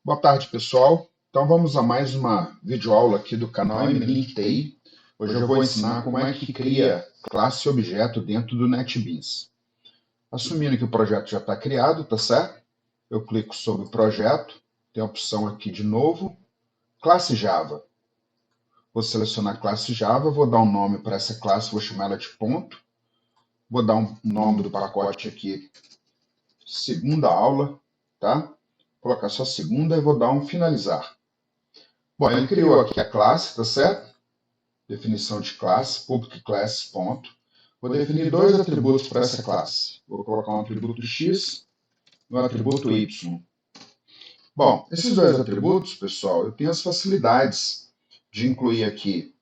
Boa tarde, pessoal. Então vamos a mais uma videoaula aqui do canal MLink TI. Hoje eu vou ensinar como é que cria classe e objeto dentro do NetBeans. Assumindo que o projeto já está criado, tá certo? Eu clico sobre o projeto, tem a opção aqui de novo, classe Java. Vou selecionar a classe Java, vou dar um nome para essa classe, vou chamar ela de ponto. Vou dar um nome do pacote aqui, segunda aula, tá? Vou colocar só segunda e vou dar um finalizar. Bom, ele criou aqui a classe, tá certo? Definição de classe, public class, ponto. Vou definir dois atributos para essa classe. Vou colocar um atributo x e um atributo y. Bom, esses dois atributos, pessoal, eu tenho as facilidades de incluir aqui,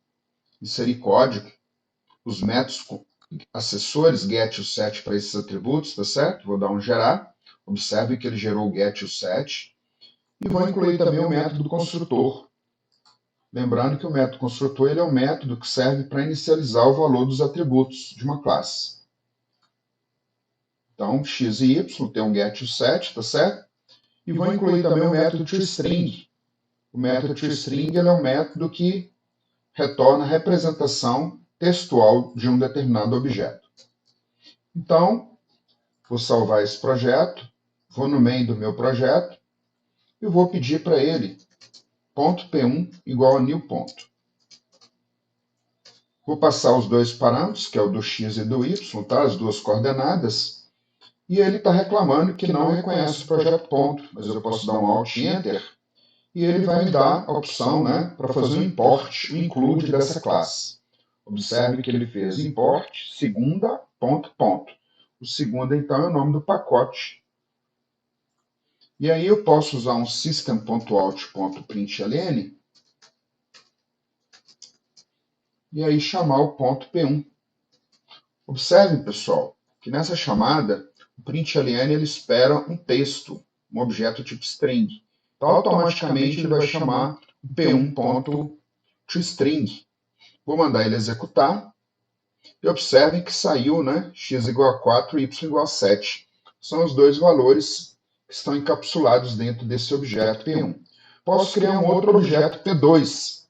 inserir código, os métodos acessores get e o set para esses atributos, tá certo? Vou dar um gerar. Observe que ele gerou o get e o set. E vou incluir também o método construtor. Lembrando que o método construtor ele é um método que serve para inicializar o valor dos atributos de uma classe. Então, x e y tem um get e o set, tá certo? E vou incluir também o método toString. O método toString ele é um método que retorna a representação textual de um determinado objeto. Então, vou salvar esse projeto, vou no main do meu projeto e vou pedir para ele .p1 igual a new ponto. Vou passar os dois parâmetros, que é o do x e do y, tá? As duas coordenadas, e ele está reclamando que não reconhece o projeto ponto, mas eu posso dar um Alt Enter, e ele vai me dar a opção, né, para fazer um import, um include dessa classe. Observe que ele fez import segunda ponto ponto. O segunda, então, é o nome do pacote. E aí eu posso usar um system.out.println e aí chamar o ponto P1. Observe, pessoal, que nessa chamada, o println ele espera um texto, um objeto tipo string. Então, automaticamente ele vai chamar o p1.toString. Vou mandar ele executar e observe que saiu, né, x igual a 4, y igual a 7. São os dois valores que estão encapsulados dentro desse objeto P1. Posso criar um outro objeto P2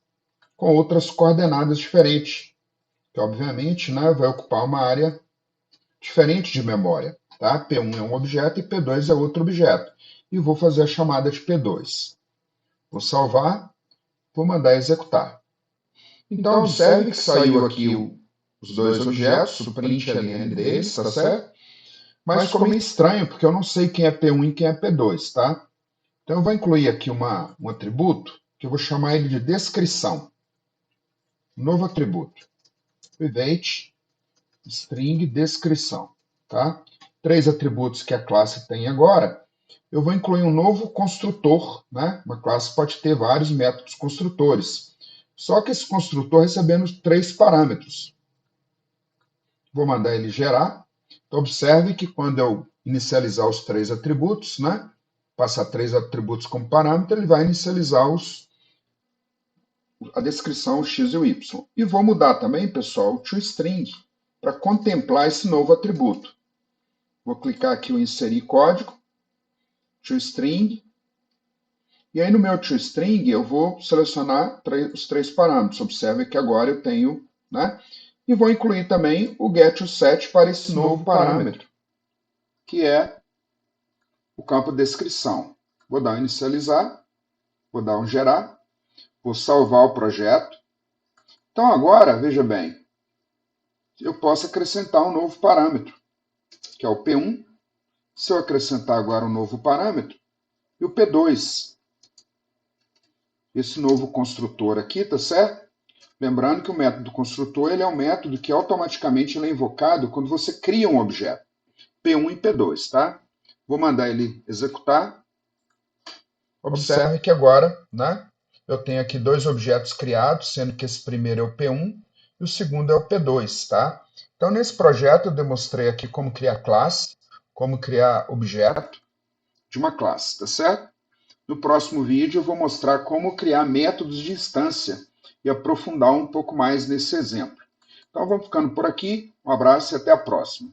com outras coordenadas diferentes, que obviamente, né, vai ocupar uma área diferente de memória. Tá? P1 é um objeto e P2 é outro objeto. E vou fazer a chamada de P2. Vou salvar, vou mandar executar. Então, observe que saiu aqui os dois objetos, o println deles, tá certo? Mas ficou meio estranho, porque eu não sei quem é P1 e quem é P2, tá? Então, eu vou incluir aqui um atributo, que eu vou chamar ele de descrição. Novo atributo. Private string descrição. Tá? 3 atributos que a classe tem agora, eu vou incluir um novo construtor. Né? Uma classe pode ter vários métodos construtores. Só que esse construtor recebendo 3 parâmetros. Vou mandar ele gerar. Então, observe que quando eu inicializar os 3 atributos, né? Passar 3 atributos como parâmetro, ele vai inicializar a descrição, o x e o y. E vou mudar também, pessoal, o toString, para contemplar esse novo atributo. Vou clicar aqui em inserir código, toString, e aí no meu toString eu vou selecionar os 3 parâmetros. Observe que agora eu tenho, né? E vou incluir também o get e o set para esse novo parâmetro, que é o campo descrição. Vou dar um inicializar, vou dar um gerar, vou salvar o projeto. Então agora, veja bem, eu posso acrescentar um novo parâmetro, que é o P1. Se eu acrescentar agora um novo parâmetro, e o P2. Esse novo construtor aqui, tá certo? Lembrando que o método construtor ele é um método que automaticamente ele é invocado quando você cria um objeto. P1 e P2, tá? Vou mandar ele executar. Observe que agora, né, eu tenho aqui 2 objetos criados, sendo que esse primeiro é o P1 e o segundo é o P2, tá? Então, nesse projeto eu demonstrei aqui como criar classe, como criar objeto de uma classe, tá certo? No próximo vídeo eu vou mostrar como criar métodos de instância e aprofundar um pouco mais nesse exemplo. Então vamos ficando por aqui, um abraço e até a próxima.